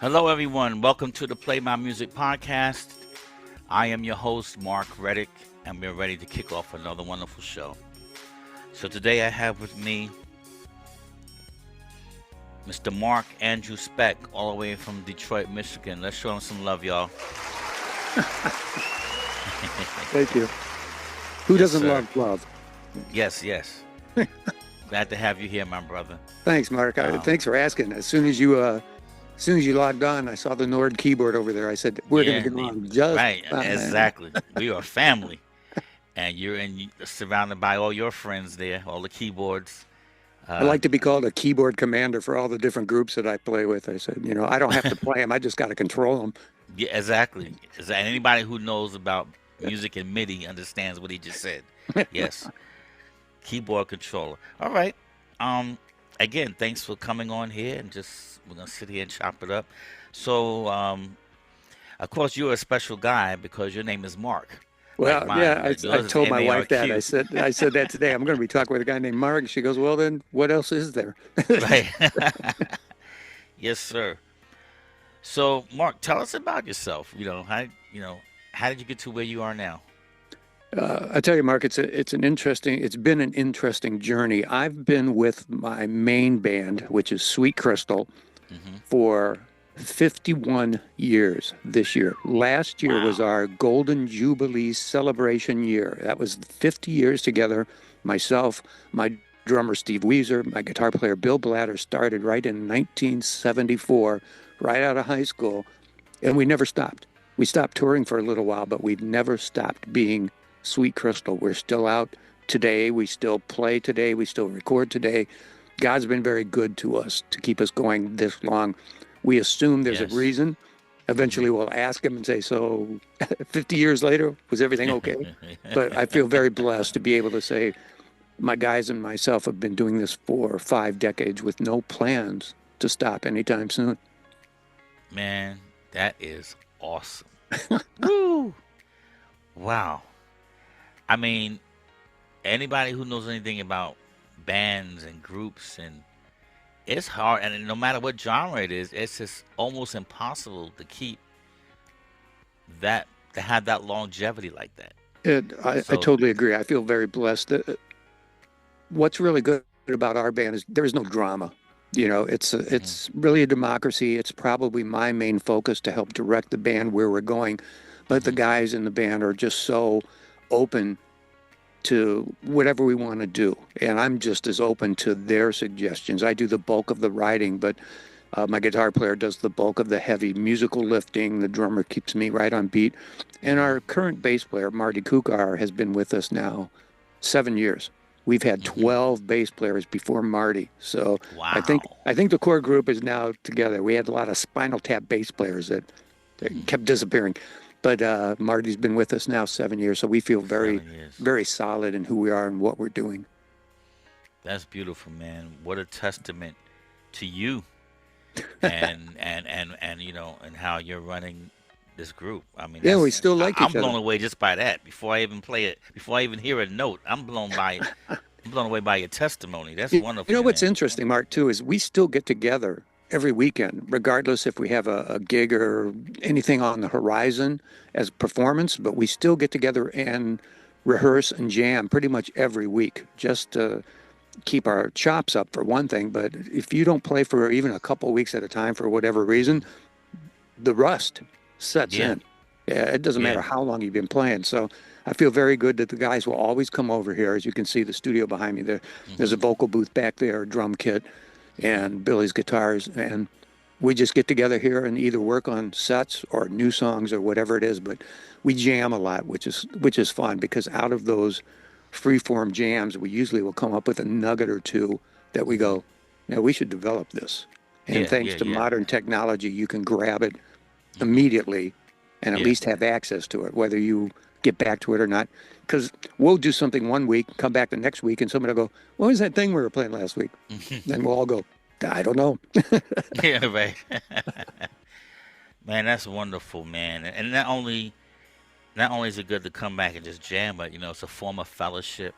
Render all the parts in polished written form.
Hello, everyone. Welcome to the Play My Music podcast. I am your host, Mark Reddick, and we're ready to kick off another wonderful show. So today I have with me Mr. Mark Andrew Speck, all the way from Detroit, Michigan. Let's show him some love, y'all. Thank you. Who Yes, doesn't sir. love love? Yes, yes. Glad to have you here, my brother. Thanks, Mark. Um, Thanks for asking. As soon as you logged on, I saw the Nord keyboard over there. I said we're going to yeah, get along just right, fine. exactly. We are family, and surrounded by all your friends there, all the keyboards. I Uh, like to be called a keyboard commander for all the different groups that I play with. I said, I don't have to play them. I just got to control them. Yeah, exactly. And anybody who knows about music and MIDI understands what he just said. Yes, keyboard controller. All right. Um, Again, thanks for coming on here and just we're gonna sit here and chop it up. So, of course, you're a special guy because your name is Mark, like Well, mine. yeah, Right? I Yours is told my wife that. I MARQ. said I said that today. I'm going to be talking with a guy named Mark. She goes, well, then what else is there? Right. Yes, sir. So, Mark, tell us about yourself. How did you get to where you are now? I tell you, Mark, it's been an interesting journey. I've been with my main band, which is Sweet Crystal, Hmm. for 51 years this year. Last year was Wow. our Golden Jubilee celebration year. That was 50 years together. Myself, my drummer Steve Weezer, my guitar player Bill Blatter started right in 1974, right out of high school, and we never stopped. We stopped touring for a little while, but we've never stopped being Sweet Crystal. We're still out today. We still play today. We still record today. God's been very good to us to keep us going this long. We assume there's a Yes. reason. Hmm. Eventually, we'll ask him and say, so 50 years later, was everything okay? But I feel very blessed to be able to say my guys and myself have been doing this for 5 decades with no plans to stop anytime soon. Man, that is awesome. Woo! Wow. I mean, anybody who knows anything about bands and groups and it's hard and no matter what genre it is, it's just almost impossible to keep that to have that longevity like that. I So, totally agree. I feel very blessed. What's really good about our band is there is no drama. mhm, It's really a democracy. It's probably my main focus to help direct the band where we're going, but the mhm, guys in the band are just so open to whatever we want to do, and I'm just as open to their suggestions. I do the bulk of the writing, but my guitar player does the bulk of the heavy musical lifting. The drummer keeps me right on beat, and mhm, our current bass player Marty Kukar has been with us now 7 years. We've had mhm. 12 bass players before Marty. So I think Wow. I think the core group is now together. We had a lot of Spinal Tap bass players that Mhm. kept disappearing. But Marty's been with us now 7 years. So we feel very, 7 years. very solid in who we are and what we're doing. That's beautiful, man. What a testament to you and and how you're running this group. I mean, Yeah, we still like I'm each other. blown away just by that. Before I even play it, before I even hear a note, I'm blown away by your testimony. That's You wonderful, know what's man. interesting, Mark, too, is we still get together every weekend, regardless if we have a gig or anything on the horizon as performance, but we still get together and rehearse and jam pretty much every week just to keep our chops up for one thing. But if you don't play for even a couple of weeks at a time for whatever reason, Hmm. the rust sets Yeah, in. Yeah, it doesn't yeah. matter how long you've been playing. So I feel very good that the guys will always come over here. As you can see, the studio behind me there, there's Hmm. a vocal booth back there, a drum kit, Hmm. and Billy's guitars. And we just get together here and either work on sets or new songs or whatever it is. But we jam a lot, which is fun because out of those free-form jams, we usually will come up with a nugget or two that we Hmm. go, yeah, we should develop this. And Yeah, thanks yeah, to yeah, modern technology, you can grab it hmm, immediately and at yeah. least have access to it, whether you get back to it or not. Because we'll do something one week, come back the next week, and somebody will go, what was that thing we were playing last week? Then we'll all go, I don't know. Yeah, right. Man, that's wonderful, man. And not only is it good to come back and just jam, but it's a form of fellowship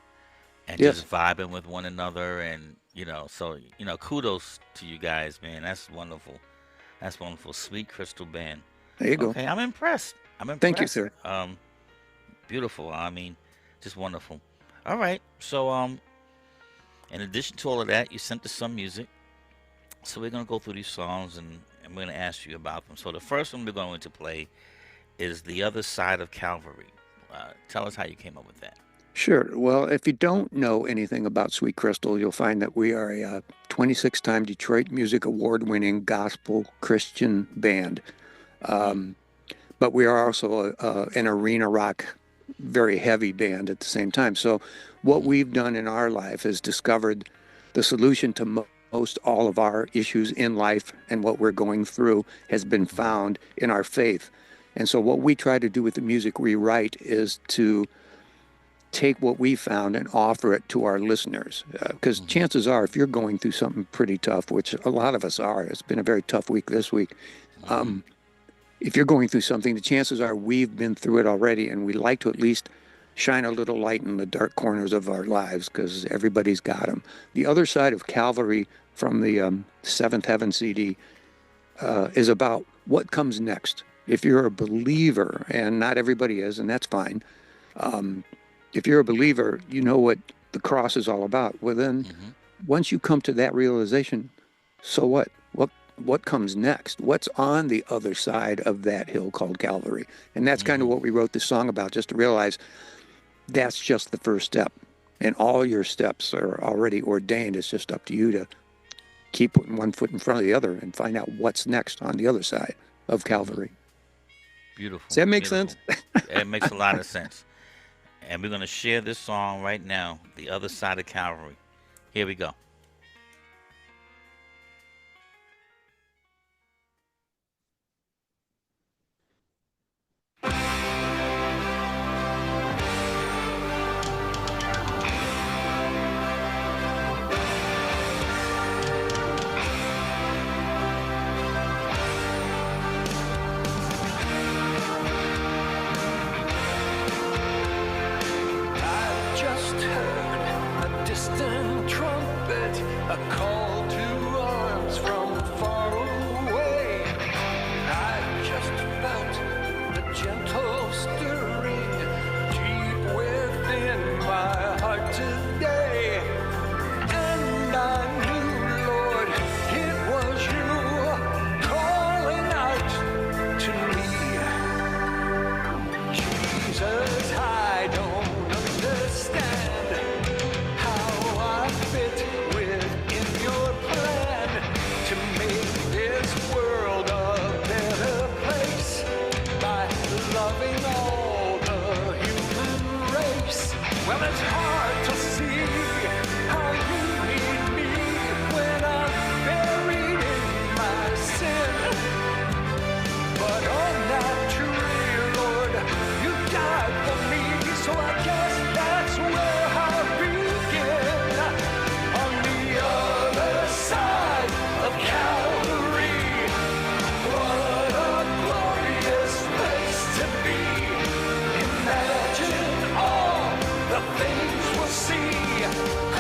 and Yes. just vibing with one another, and so kudos to you guys, man. That's wonderful. That's wonderful. Sweet Crystal Band. There you go. Okay, I'm impressed. I'm Thank you, impressed. sir. Beautiful. I mean, just wonderful. All right. So, in addition to all of that, you sent us some music. So we're gonna go through these songs and we're gonna ask you about them. So the first one we're going to play is "The Other Side of Calvary." Tell us how you came up with that. Sure. Well, if you don't know anything about Sweet Crystal, you'll find that we are a 26-time Detroit Music Award-winning gospel Christian band. Mm, Um, but we are also an arena rock, very heavy band at the same time. So what mm, we've done in our life is discovered the solution to most all of our issues in life, and what we're going through has been mm, found in our faith. And so what we try to do with the music we write is to take what we found and offer it to our listeners. Because mm, chances are, if you're going through something pretty tough, which a lot of us are, it's been a very tough week this week. mm, Um, if you're going through something, the chances are we've been through it already, and we like to at least shine a little light in the dark corners of our lives because everybody's got them. The Other Side of Calvary from the Seventh Heaven CD is about what comes next. If you're a believer, and not everybody is, and that's fine, um, if you're a believer, you know what the cross is all about. Well, then mm, once you come to that realization, so what? What comes next? What's on the other side of that hill called Calvary? And that's kind of mm, what we wrote this song about, just to realize that's just the first step. And all your steps are already ordained. It's just up to you to keep putting one foot in front of the other and find out what's next on the other side of mm. Calvary. Does Beautiful, that make sense? beautiful. It makes a lot of sense. And we're gonna share this song right now, "The Other Side of Calvary." Here we go. I just heard a distant trumpet, a call to arms from far away. I just felt the gentle stirring deep within my heart today. And I knew, Lord, it was you calling out to me. Jesus, I don't understand how I fit within your plan to make this world a better place by loving all the human race. Well, it's hard to see how you need me when I'm buried in my sin. But on that tree, Lord, you died for me, so I guess that's where I begin. On the other side of Calvary, what a glorious place to be. Imagine all the things we'll see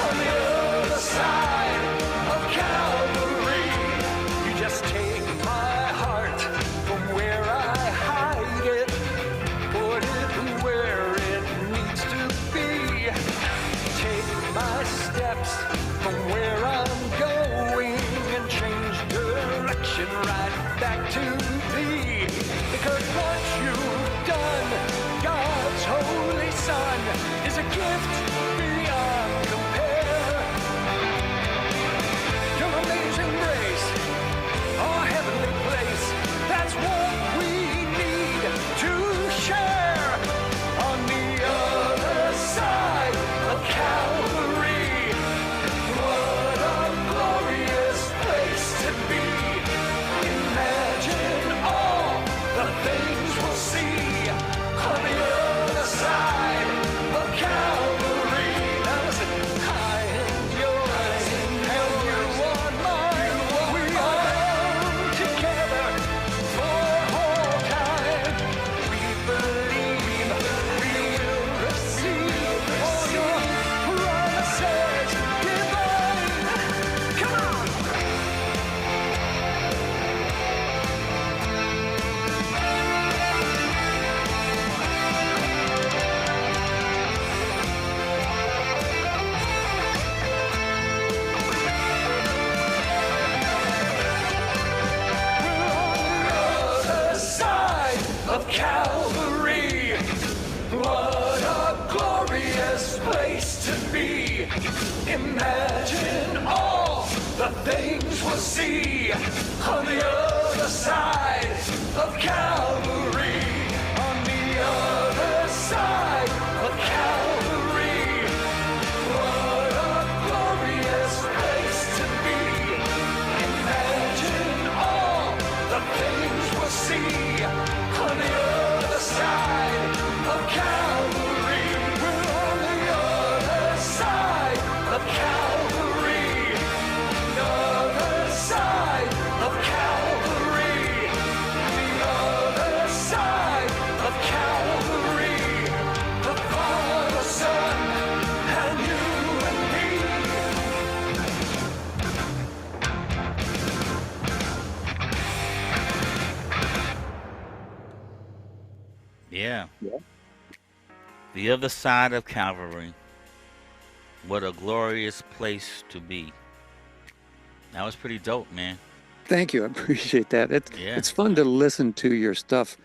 on the other side of Calvary. You just take my heart from where I hide it, put it where it needs to be. Take my steps from where I'm going and change direction right back to thee. Because what you've done, God's holy Son, is a gift beyond compare. Your amazing grace, our heavenly place, that's what we need to share. On the other side of Calvary, what a glorious place to be. Imagine all the things we'll see on the other side of Imagine all the things we'll see on the other side of Calvary. On the other side of Calvary. What a glorious place to be. Imagine all the things we'll see on the other side of Calvary. We're on the other side of Calvary. The other side of Calvary. The other side of Calvary. The Father, Son, and you and me. Yeah. Yeah. The other side of Calvary. What a glorious place to be. That was pretty dope, man. Thank you. I appreciate that. Yeah. It's fun to listen to your stuff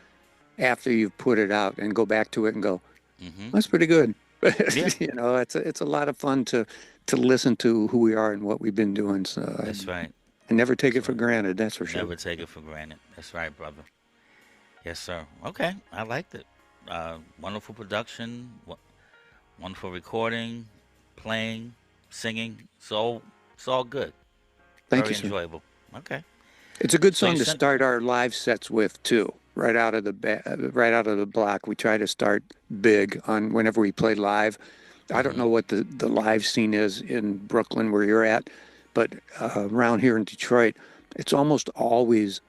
after you've put it out and go back to it and go, Mm-hmm. that's pretty good. Yeah. You know, it's a lot of fun to listen to who we are and what we've been doing. So That's right. I never take it for granted. That's for sure. Never take it for granted. That's right, brother. Yes, sir. Okay, I liked it. Wonderful production, wonderful recording, playing, singing. It's all good. Thank Very you, sir. enjoyable. Okay. It's a good So you song to sent. start our live sets with too. Right out of the block, we try to start big on whenever we play live. I don't Mm-hmm. know what the live scene is in Brooklyn where you're at, but around here in Detroit, it's almost always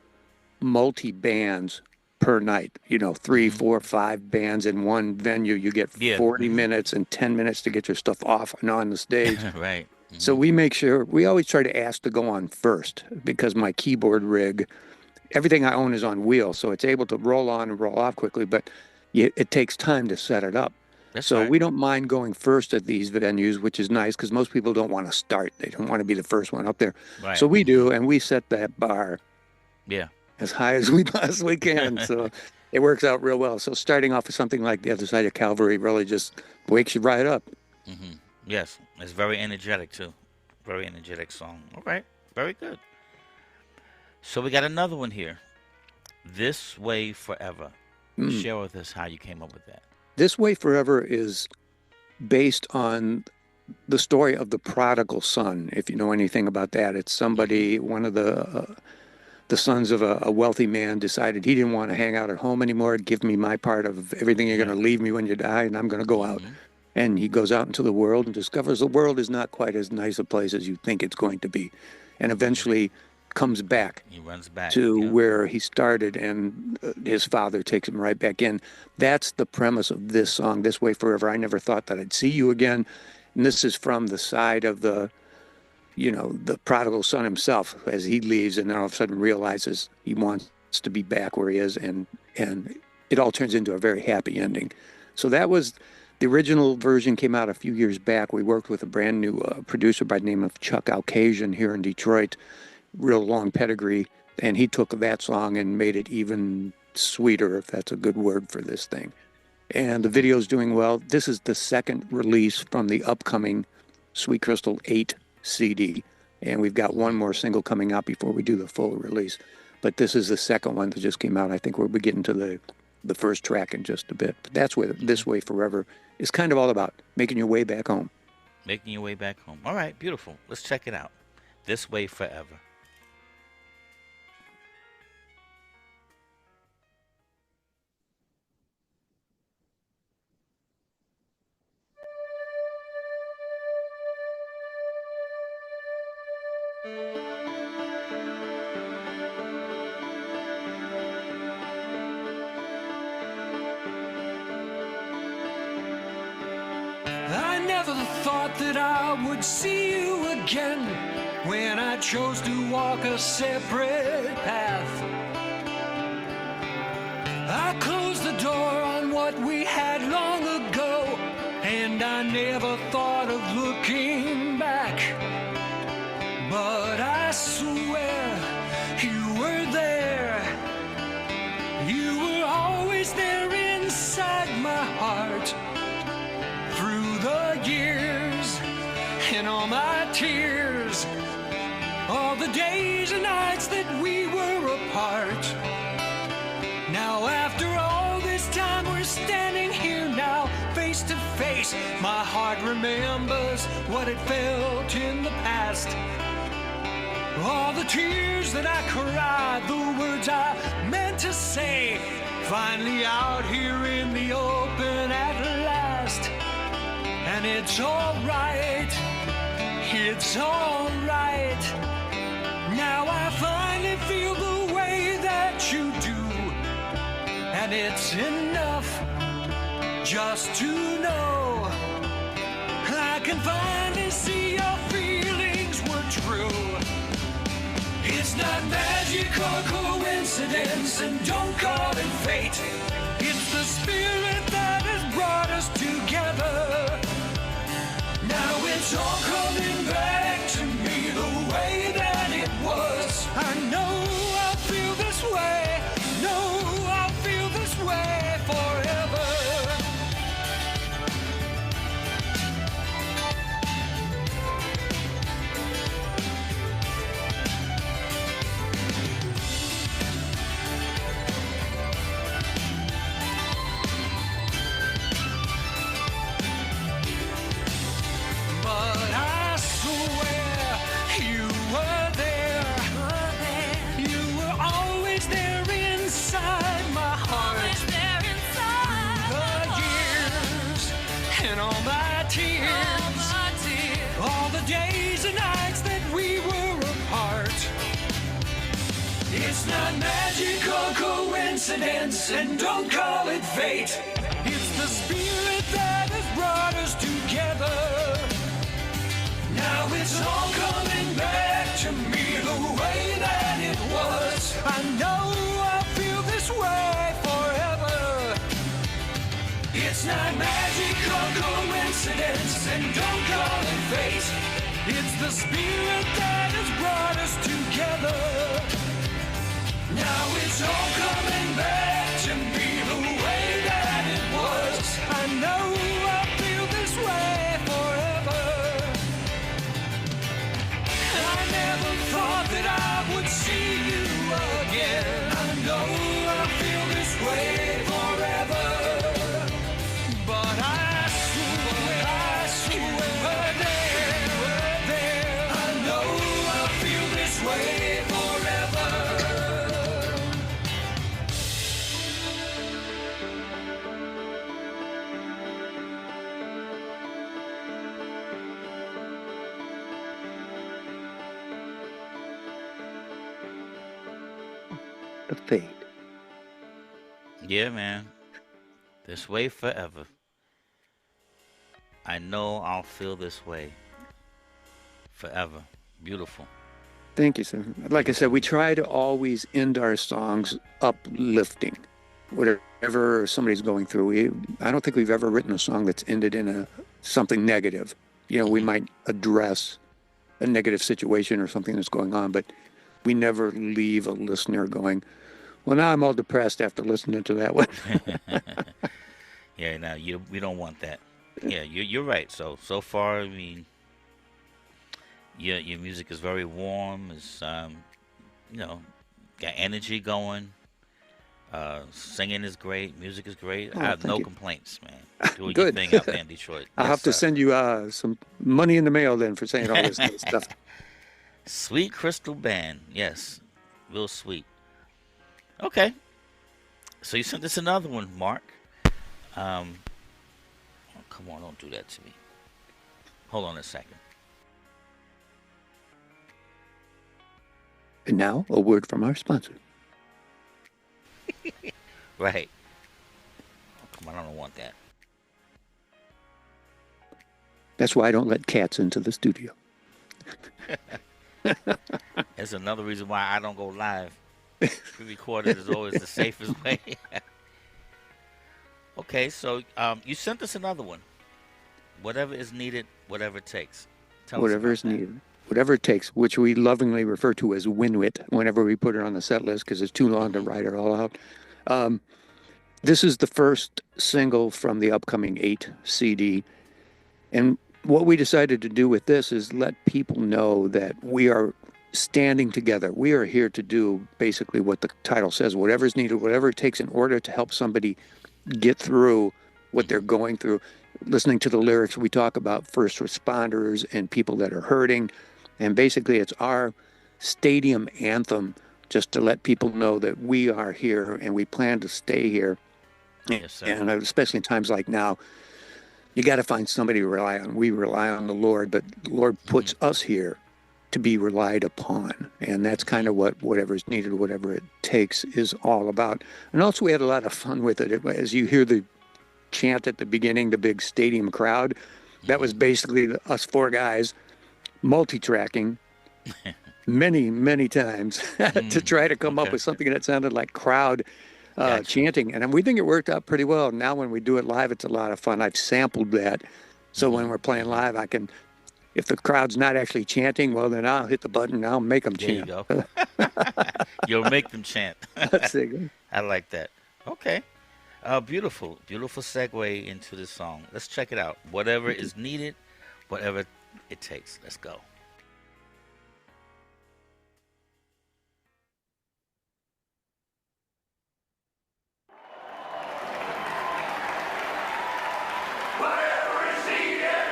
multi bands per night. You know, 3, Mm-hmm. 4, 5 bands in one venue. You get Yeah. 40 Mm-hmm. minutes and 10 minutes to get your stuff off and on the stage. Right. So Mm-hmm. we make sure we always try to ask to go on first because my keyboard rig, everything I own is on wheels, so it's able to roll on and roll off quickly, but it takes time to set it up. That's So right. we don't mind going first at these venues, which is nice because most people don't want to start. They don't want to be the first one up there. Right. So we Mm-hmm. do, and we set that bar Yeah. as high as we possibly can. So it works out real well. So starting off with something like The Other Side of Calvary really just wakes you right up. Mm-hmm. Yes. It's very energetic too. Very energetic song. All right. Very good. So we got another one here. This Way Forever. Mm. Share with us how you came up with that. This Way Forever is based on the story of the prodigal son. If you know anything about that, it's somebody, one of the sons of a wealthy man decided he didn't want to hang out at home anymore. Give me my part of everything. You're Yeah. going to leave me when you die, and I'm going to go out. Mm-hmm. And he goes out into the world and discovers the world is not quite as nice a place as you think it's going to be, and eventually comes back He runs back. to Yeah. where he started, and his father takes him right back in. That's the premise of this song, This Way Forever. I never thought that I'd see you again. And this is from the side of the prodigal son himself as he leaves and then all of a sudden realizes he wants to be back where he is, and it all turns into a very happy ending. So that was the original version, came out a few years back. We worked with a brand new producer by the name of Chuck Alcasian here in Detroit, real long pedigree, and he took that song and made it even sweeter, if that's a good word for this thing. And the video's doing well. This is the second release from the upcoming Sweet Crystal 8 CD. And we've got one more single coming out before we do the full release. But this is the second one that just came out. I think we'll be getting to the first track in just a bit. But that's what This Way Forever is kind of all about, making your way back home. Making your way back home. All right, beautiful. Let's check it out. This Way Forever. I never thought that I would see you again when I chose to walk a separate path. I closed the door on what we had long ago, and I never thought of looking back. But I swear you were there. You were always there inside my heart. Through the years and all all my tears, all the days and nights that we were apart. Now after all this time we're standing here now, face to face. My heart remembers what it felt in the past. All the tears that I cried, the words I meant to say, finally out here in the open at last. And it's alright, it's alright. Now I finally feel the way that you do. And it's enough just to know I can finally see your feelings were true. It's not magic or coincidence, and don't call it fate. It's the spirit that has brought us together. Now it's all coming back to me the way that it was. I know I'll feel this way. No, I'll feel this way forever. But I swear you were there. You were always there inside my heart. The years and all my tears, all the days and nights that we were apart. It's not magic or coincidence, and don't call it fate. It's the spirit that has brought us together. Now it's all coming back to me the way that it was. I know I'll feel this way forever. It's not magic or coincidence, and don't call it fate. It's the spirit that has brought us together. Now it's all coming back to me the way that it was. I know I'll feel this way forever. I never thought that I would see you again. I know I'll feel this way forever. But I swear there. I know I'll feel this way forever. The fade. Yeah, man. This way forever. I know I'll feel this way forever. Beautiful. Thank you, sir. Like I said, we try to always end our songs uplifting, whatever somebody's going through. I don't think we've ever written a song that's ended in something negative. You know, we might address a negative situation or something that's going on, but we never leave a listener going, well, now I'm all depressed after listening to that one. Yeah, no, we don't want that. Yeah, you're right. So far, I mean, your music is very warm. It's got energy going. Singing is great. Music is great. Oh, I have thank no you. complaints, man. Doing Good. your thing out there in Detroit. I'll Yes, have to sir. send you some money in the mail then for saying all this good stuff. Sweet Crystal Band. Yes, real sweet. Okay. So you sent us another one, Mark. Oh, come on, don't do that to me. Hold on a second. And now, a word from our sponsor. Right. Oh, come on, I don't want that. That's why I don't let cats into the studio. That's another reason why I don't go live. Pre-recorded is always the safest way. Okay, so you sent us another one. Whatever is needed, whatever it takes. Tell us Whatever about is that. needed. Whatever it takes, which we lovingly refer to as Winwit whenever we put it on the set list because it's too long to write it all out. This is the first single from the upcoming 8 CD. And what we decided to do with this is let people know that we are standing together. We are here to do basically what the title says, whatever is needed, whatever it takes in order to help somebody get through what they're going through. Listening to the lyrics, we talk about first responders and people that are hurting. And basically, it's our stadium anthem just to let people know that we are here and we plan to stay here. Yes, sir. And especially in times like now, you got to find somebody to rely on. We rely on the Lord, but the Lord puts us here to be relied upon. And that's kind of what whatever's needed, whatever it takes is all about. And also we had a lot of fun with it. As you hear the chant at the beginning, the big stadium crowd, that was basically us four guys multi-tracking many, many times to try to come up with something that sounded like crowd chanting. And we think it worked out pretty well. Now when we do it live, it's a lot of fun. I've sampled that. So when we're playing live, I can, if the crowd's not actually chanting, well, then I'll hit the button and I'll make them chant. There you go. You'll make them chant. That's it. I like that. Okay. Beautiful, beautiful segue into the song. Let's check it out. Whatever is needed, whatever it takes. Let's go. Whatever is needed,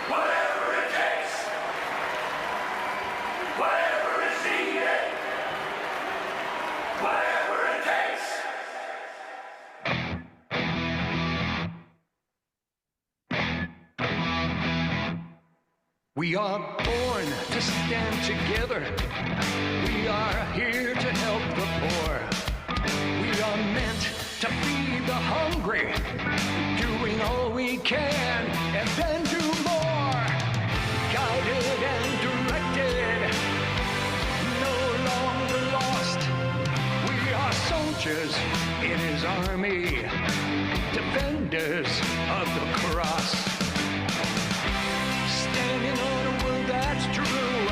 whatever it takes, whatever is needed, whatever it takes. We are born to stand together. We are here to help the poor. We are meant to feed the hungry, doing all we can and then do more. Guided and directed, no longer lost. We are soldiers in his army, defenders of the cross. Standing on a word that's true,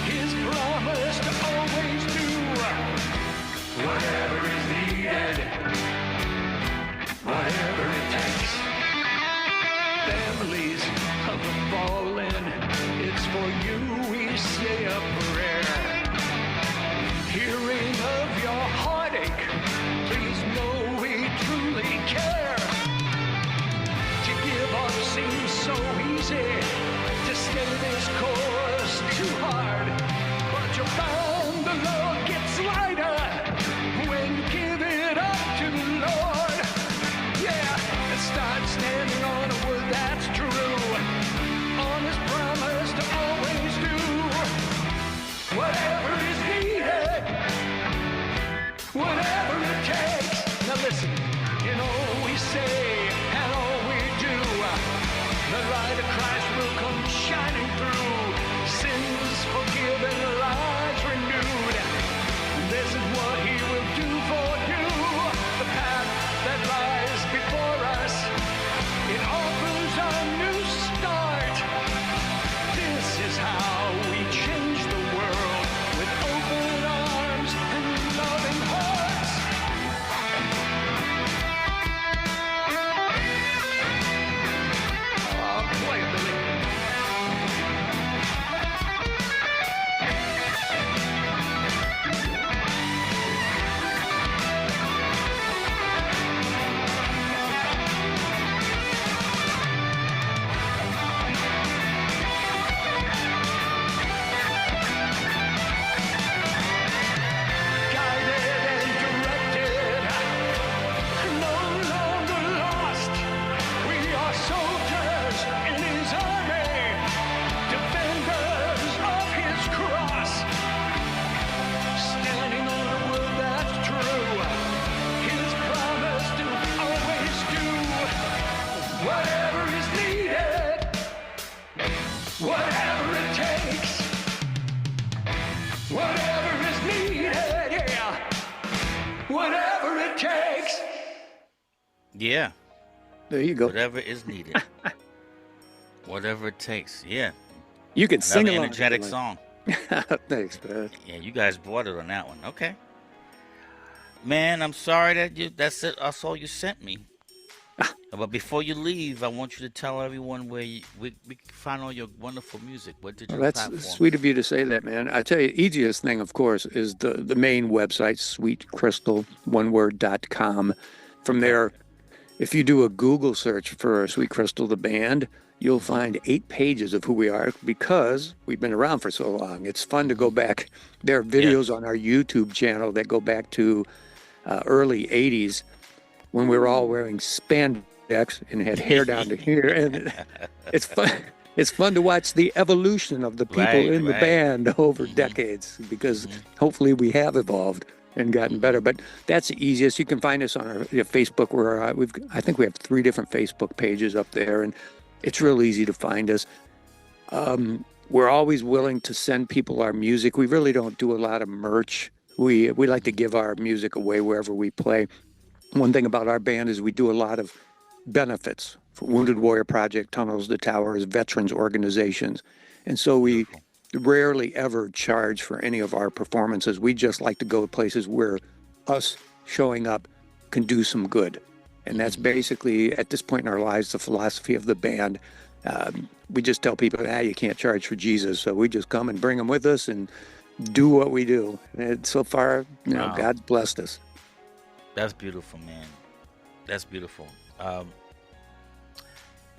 his promise to always do whatever is needed, whatever it takes. Families of the fallen, it's for you we say a prayer. Hearing of your heartache, please know we truly care. To give up seems so easy, to stay this course too hard, but you'll find the load gets lighter when you give it up to the Lord. Yeah, and start standing on a word that's true, on his promise to always do whatever is needed, whatever it takes. Now listen, in all we say and all we do, the light of Christ will come shining through. Sins forgiven, lives renewed. This is what he will do for you. The path that lies before us, it offers a new start. This is how we change the world with open arms and loving hearts. Play it, Billy. Guided and directed, no longer lost. We are soldiers in his army, defenders of his cross. Standing on a word that's true, his promise to always do whatever is needed, whatever it takes, whatever is needed, yeah, whatever it takes. Yeah. There you go. Whatever is needed. Whatever it takes. Yeah. You can sing Another along. energetic if you song. like. Thanks, man. Yeah, you guys bought it on that one. Okay. Man, I'm sorry that's it. That's all you sent me. But before you leave, I want you to tell everyone where we can find all your wonderful music. What Well, digital that's sweet platforms? of you to say that, man. I tell you, easiest thing, of course, is the main website, sweetcrystal.com. From Okay. there, if you do a Google search for Sweet Crystal, the band, you'll Mm-hmm. find 8 pages of who we are because we've been around for so long. It's fun to Mm-hmm. go back. There are videos Yes. on our YouTube channel that go back to early 80s when we were all Woo. wearing spandex and had hair down to here. And it's fun. It's fun to watch the evolution of the people Right, in the right. band over Mm-hmm. decades because Mm-hmm. hopefully we have evolved and gotten Mm-hmm. better. But that's the easiest. You can find us on our Facebook. Where I think we have 3 different Facebook pages up there, and it's Okay. real easy to find us. We're always willing to send people our music. We really don't do a lot of merch. We like to Mm-hmm. give our music away wherever we play. One thing about our band is we do a lot of benefits for Wounded Warrior Project, Tunnels to Towers, veterans organizations. And so we Beautiful. rarely ever charge for any of our performances. We just like to go to places where us showing up can do some good. And that's Mm-hmm. basically, at this point in our lives, the philosophy of the band. We just tell people, you can't charge for Jesus. So we just come and bring them with us and do what we do. And so far, Wow. God's blessed us. That's beautiful, man. That's beautiful. Um,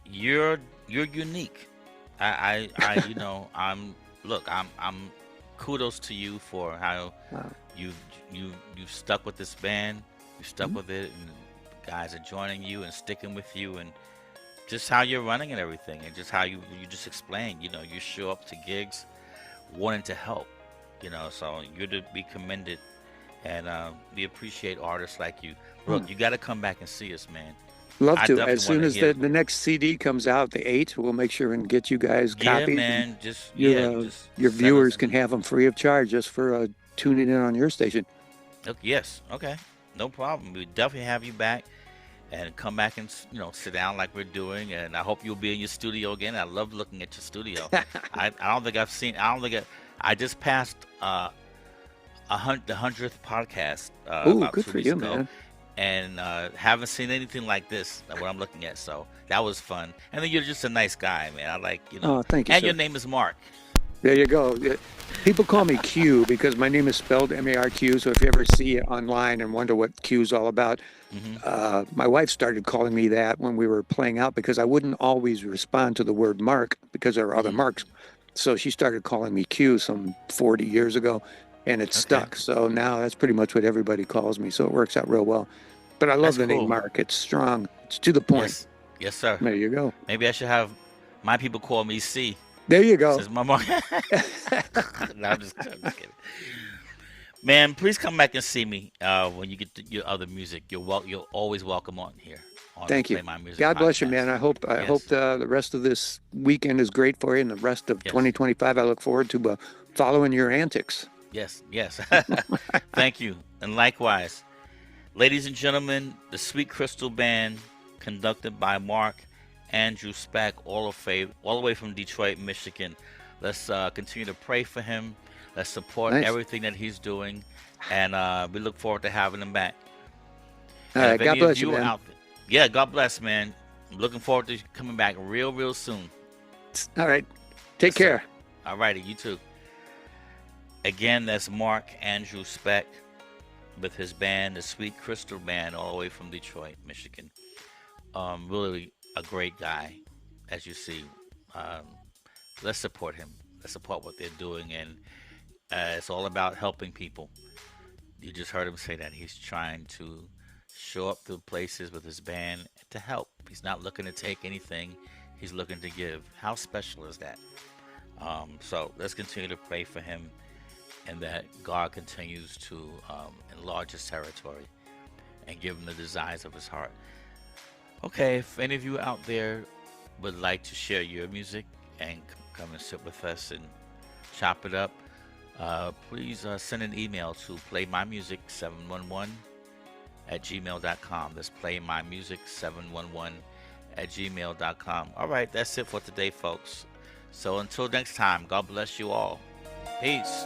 you're you're unique. I'm look. I'm kudos to you for how Wow. you've you've stuck with this band. You stuck with it, and guys are joining you and sticking with you, and just how you're running and everything, and just how you just explained. You show up to gigs wanting to help. So you're to be commended, and we appreciate artists like you. Look, you got to come back and see us, man. Love I to. As definitely want soon to as the, hear. the next CD comes out, the 8, we'll make sure and get you guys Yeah, copies, and man. Just your yeah, uh, just your send us viewers an can have them free of charge just for tuning in on your station. okay, yes, okay, no problem. We definitely have you back and come back and sit down like we're doing. And I hope you'll be in your studio again. I love looking at your studio. I don't think I've seen. I don't think I just passed the 100th podcast Oh, about good two for weeks you, ago, man. and haven't seen anything like this. What I'm looking at, so that was fun. And then you're just a nice guy, man. I like Oh, thank you, and your sir. name is Mark. There you go. People call me Q because my name is spelled Marq. So if you ever see it online and wonder what Q is all about, Hmm. my wife started calling me that when we were playing out because I wouldn't always respond to the word Mark because there are other Hmm. Marks. So she started calling me Q some 40 years ago, and it Okay, stuck. So now that's pretty much what everybody calls me. So it works out real well. But I love that's the name cool. Mark. It's strong. It's to the point. Yes, yes, sir. There you go. Maybe I should have my people call me C. There you go. Since my mom. No, I'm just kidding. Man, please come back and see me when you get your other music. You're always welcome on here on the Thank you. Play My Music God bless you, man. podcast. I hope Yes, the rest of this weekend is great for you, and the rest of yes, 2025. I look forward to following your antics. yes, yes. Thank you, and likewise, ladies and gentlemen, the Sweet Crystal Band, conducted by Mark Andrew Speck, all the way from Detroit, Michigan. Let's continue to pray for him. Let's support Nice. everything that he's doing, and we look forward to having him back. All And right. if God any of bless you, you are man. out there, yeah, God bless, man. I'm looking forward to coming back real, real soon. All right. Yes, Take sir. care. All righty, you too. Again, that's Mark Andrew Speck with his band, the Sweet Crystal Band, all the way from Detroit, Michigan. Really a great guy, as you see. Um, let's support him. Let's support what they're doing, and it's all about helping people. You just heard him say that he's trying to show up to places with his band to help. He's not looking to take anything. He's looking to give. How special is that? So let's continue to pray for him and that God continues to enlarge his territory and give him the desires of his heart. Okay, if any of you out there would like to share your music and come and sit with us and chop it up, please send an email to playmymusic711 at gmail.com. That's playmymusic711 at gmail.com. All right, that's it for today, folks. So until next time, God bless you all. Peace.